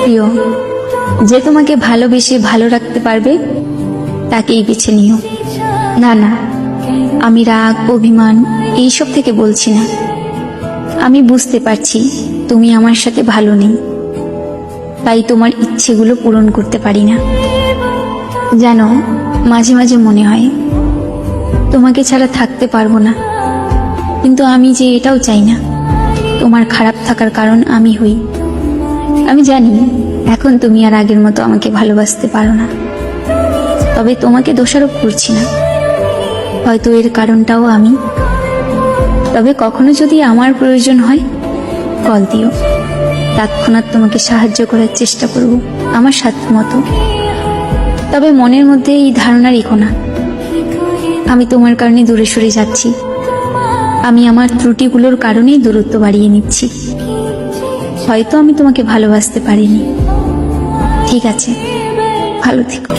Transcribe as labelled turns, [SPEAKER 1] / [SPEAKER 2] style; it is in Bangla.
[SPEAKER 1] প্রিয়, যে তোমাকে ভালোবেসে ভালো রাখতে পারবে তাকেই বেছে নিও। না না, আমি রাগ অভিমান এইসব থেকে বলছি না। আমি বুঝতে পারছি তুমি আমার সাথে ভালো নেই, তাই তোমার ইচ্ছেগুলো পূরণ করতে পারি না। জানো, মাঝে মাঝে মনে হয় তোমাকে ছাড়া থাকতে পারবো না, কিন্তু আমি যে এটাও চাই না তোমার খারাপ থাকার কারণ আমি হই। আমি জানি এখন তুমি আর আগের মতো আমাকে ভালোবাসতে পারো না, তবে তোমাকে দোষারোপ করছি না, হয়তো এর কারণটাও আমি। তবে কখনো যদি আমার প্রয়োজন হয় কল দিও, তৎক্ষণাৎ তোমাকে সাহায্য করার চেষ্টা করব আমার সাধ্য মতো। তবে মনের মধ্যে এই ধারণা রেখো না আমি তোমার কারণে দূরে সরে যাচ্ছি। আমি আমার ত্রুটিগুলোর কারণেই দূরত্ব বাড়িয়ে নিচ্ছি। হয়তো আমি তোমাকে ভালোবাসতে পারিনি। ঠিক আছে, ভালো থেকো।